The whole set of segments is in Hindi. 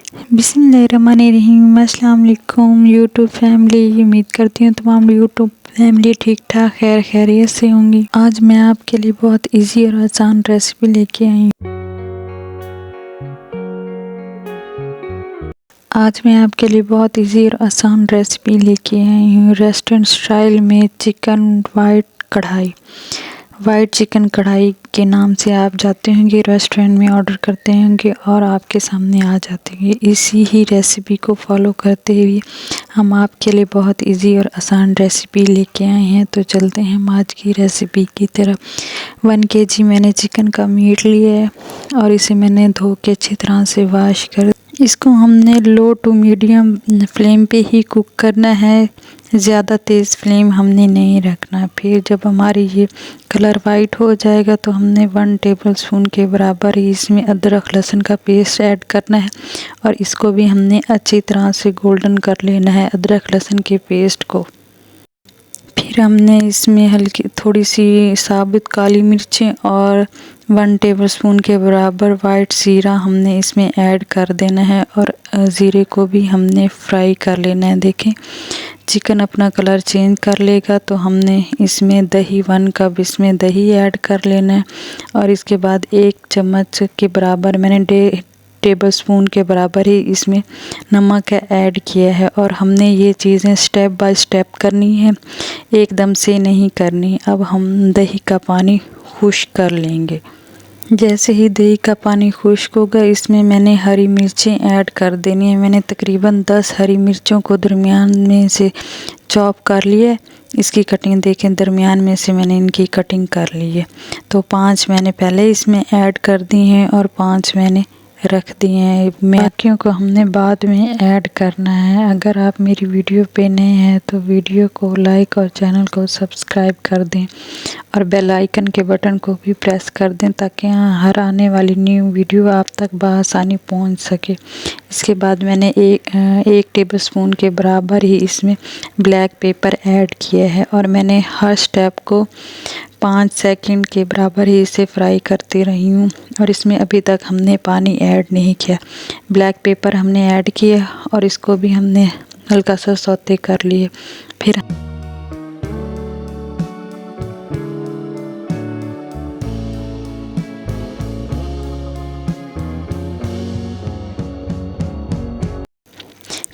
बिस्मिल्लाहिर्रहमानिर्रहीम। अस्सलाम वालेकुम यूट्यूब फैमिली। उम्मीद करती हूँ तमाम यूट्यूब फैमिली ठीक ठाक खैरियत से होंगी। आज मैं आपके लिए बहुत इजी और आसान रेसिपी लेके आई हूँ। आज मैं आपके लिए बहुत इजी और आसान रेसिपी लेके आई हूँ। रेस्टोरेंट स्टाइल में चिकन वाइट चिकन कढ़ाई के नाम से आप जाते होंगे, रेस्टोरेंट में ऑर्डर करते होंगे और आपके सामने आ जाते हैं। इसी ही रेसिपी को फॉलो करते हुए हम आपके लिए बहुत इजी और आसान रेसिपी लेके आए हैं। तो चलते हैं हम आज की रेसिपी की तरफ। 1 kg मैंने चिकन का मीट लिया है और इसे मैंने धो के अच्छी तरह से वॉश कर इसको हमने लो टू मीडियम फ्लेम पे ही कुक करना है। ज़्यादा तेज़ फ्लेम हमने नहीं रखना। फिर जब हमारी ये कलर वाइट हो जाएगा तो हमने 1 टेबलस्पून के बराबर ही इसमें अदरक लहसुन का पेस्ट ऐड करना है और इसको भी हमने अच्छी तरह से गोल्डन कर लेना है, अदरक लहसुन के पेस्ट को। फिर हमने इसमें हल्की थोड़ी सी साबुत काली मिर्चें और 1 टेबलस्पून के बराबर वाइट ज़ीरा हमने इसमें ऐड कर देना है और ज़ीरे को भी हमने फ्राई कर लेना है। देखें चिकन अपना कलर चेंज कर लेगा तो हमने इसमें दही 1 कप इसमें दही ऐड कर लेना है और इसके बाद 1 चम्मच के बराबर मैंने 1.5 टेबलस्पून के बराबर ही इसमें नमक ऐड किया है। और हमने ये चीज़ें स्टेप बाय स्टेप करनी है, एकदम से नहीं करनी। अब हम दही का पानी खुश्क कर लेंगे। जैसे ही दही का पानी खुश्क होगा इसमें मैंने हरी मिर्चें ऐड कर देनी है। मैंने तकरीबन 10 हरी मिर्चों को दरमियान में से चॉप कर लिया है। इसकी कटिंग देखें, दरमियान में से मैंने इनकी कटिंग कर ली है। तो 5 मैंने पहले इसमें ऐड कर दी हैं और 5 मैंने रख दिए हैं। बाकियों को हमने बाद में ऐड करना है। अगर आप मेरी वीडियो पे नए हैं तो वीडियो को लाइक और चैनल को सब्सक्राइब कर दें और बेल आइकन के बटन को भी प्रेस कर दें ताकि हर आने वाली न्यू वीडियो आप तक बआसानी पहुंच सके। इसके बाद मैंने एक टेबलस्पून के बराबर ही इसमें ब्लैक पेपर ऐड किया है और मैंने हर स्टेप को 5 सेकंड के बराबर ही इसे फ्राई करती रही हूँ और इसमें अभी तक हमने पानी ऐड नहीं किया। ब्लैक पेपर हमने ऐड किया और इसको भी हमने हल्का सा सौते कर लिए।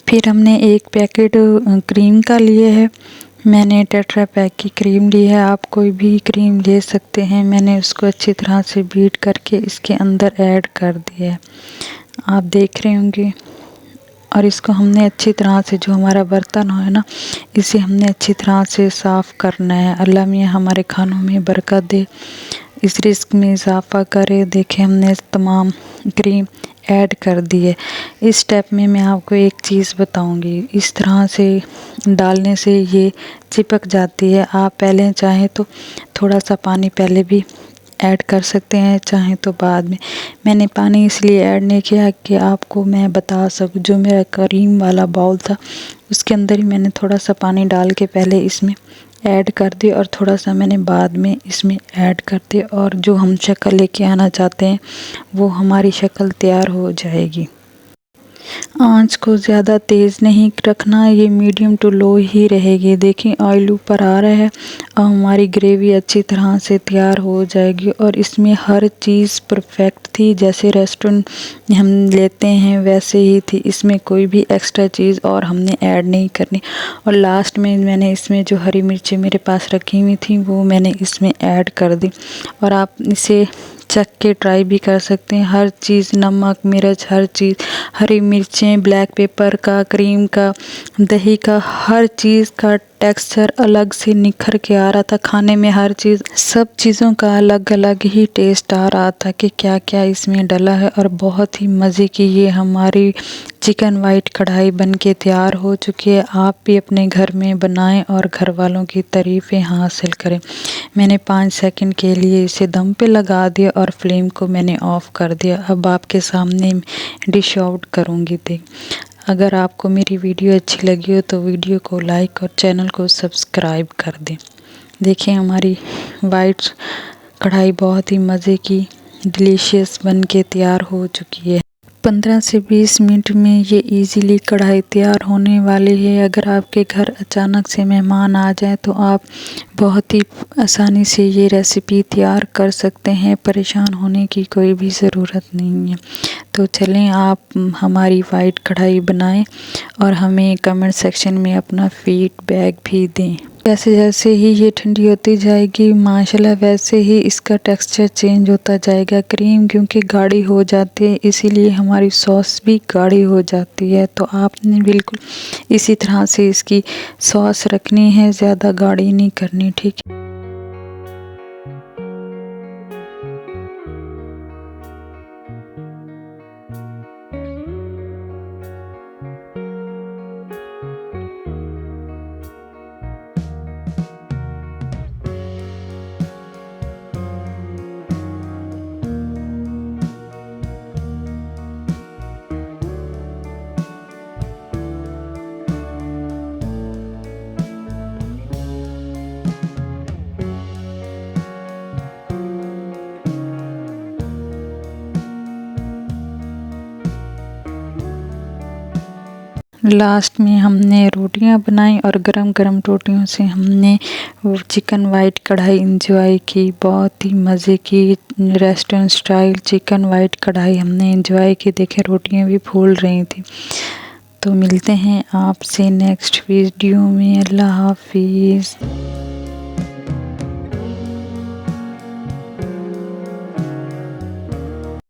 फिर हमने 1 पैकेट क्रीम का लिए है। मैंने टेट्रा पैक की क्रीम ली है, आप कोई भी क्रीम ले सकते हैं। मैंने उसको अच्छी तरह से बीट करके इसके अंदर ऐड कर दिया है, आप देख रहे होंगे। और इसको हमने अच्छी तरह से, जो हमारा बर्तन है ना, इसे हमने अच्छी तरह से साफ़ करना है। अल्लाह मियाँ हमारे खानों में बरकत दे, इस रिस्क में इजाफ़ा करे। देखें हमने तमाम क्रीम ऐड कर दी है। इस स्टेप में मैं आपको एक चीज़ बताऊंगी, इस तरह से डालने से ये चिपक जाती है। आप पहले चाहें तो थोड़ा सा पानी पहले भी ऐड कर सकते हैं, चाहें तो बाद में। मैंने पानी इसलिए ऐड नहीं किया कि आपको मैं बता सकूं। जो मेरा क्रीम वाला बाउल था उसके अंदर ही मैंने थोड़ा सा पानी डाल के पहले इसमें ऐड कर दिया और थोड़ा सा मैंने बाद में इसमें ऐड कर दिया और जो हम शक्ल लेके आना चाहते हैं वो हमारी शक्ल तैयार हो जाएगी। आंच को ज़्यादा तेज़ नहीं रखना, ये मीडियम टू लो ही रहेगी। देखिए ऑयल ऊपर आ रहा है और हमारी ग्रेवी अच्छी तरह से तैयार हो जाएगी और इसमें हर चीज़ परफेक्ट थी। जैसे रेस्टोरेंट हम लेते हैं वैसे ही थी, इसमें कोई भी एक्स्ट्रा चीज़ और हमने ऐड नहीं करनी। और लास्ट में मैंने इसमें जो हरी मिर्चें मेरे पास रखी हुई थी वो मैंने इसमें ऐड कर दी और आप इसे चख के ट्राई भी कर सकते हैं। हर चीज़, नमक मिर्च, हर चीज़, हरी मिर्चें, ब्लैक पेपर का, क्रीम का, दही का, हर चीज़ का टेक्सचर अलग से निखर के आ रहा था। खाने में हर चीज़, सब चीज़ों का अलग अलग ही टेस्ट आ रहा था कि क्या क्या इसमें डला है। और बहुत ही मज़े की ये हमारी चिकन वाइट कढ़ाई बन के तैयार हो चुकी है। आप भी अपने घर में बनाएं और घर वालों की तारीफ़ें हासिल करें। मैंने 5 सेकंड के लिए इसे दम पे लगा दिया और फ्लेम को मैंने ऑफ़ कर दिया। अब आपके सामने डिश आउट करूँगी। देख, अगर आपको मेरी वीडियो अच्छी लगी हो तो वीडियो को लाइक और चैनल को सब्सक्राइब कर दें। देखिए हमारी वाइट कढ़ाई बहुत ही मज़े की डिलीशियस बन के तैयार हो चुकी है। 15 से 20 मिनट में ये इजीली कढ़ाई तैयार होने वाली है। अगर आपके घर अचानक से मेहमान आ जाए तो आप बहुत ही आसानी से ये रेसिपी तैयार कर सकते हैं, परेशान होने की कोई भी ज़रूरत नहीं है। तो चलें आप हमारी वाइट कढ़ाई बनाएं और हमें कमेंट सेक्शन में अपना फीडबैक भी दें। जैसे जैसे ही ये ठंडी होती जाएगी माशाल्लाह वैसे ही इसका टेक्सचर चेंज होता जाएगा। क्रीम क्योंकि गाढ़ी हो जाती है इसीलिए हमारी सॉस भी गाढ़ी हो जाती है। तो आपने बिल्कुल इसी तरह से इसकी सॉस रखनी है, ज़्यादा गाढ़ी नहीं करनी, ठीक है। लास्ट में हमने रोटियां बनाई और गरम गरम रोटियों से हमने वो चिकन वाइट कढ़ाई एंजॉय की। बहुत ही मज़े की रेस्टोरेंट स्टाइल चिकन वाइट कढ़ाई हमने एंजॉय की। देखे रोटियां भी फूल रही थी। तो मिलते हैं आपसे नेक्स्ट वीडियो में। अल्लाह हाफिज़।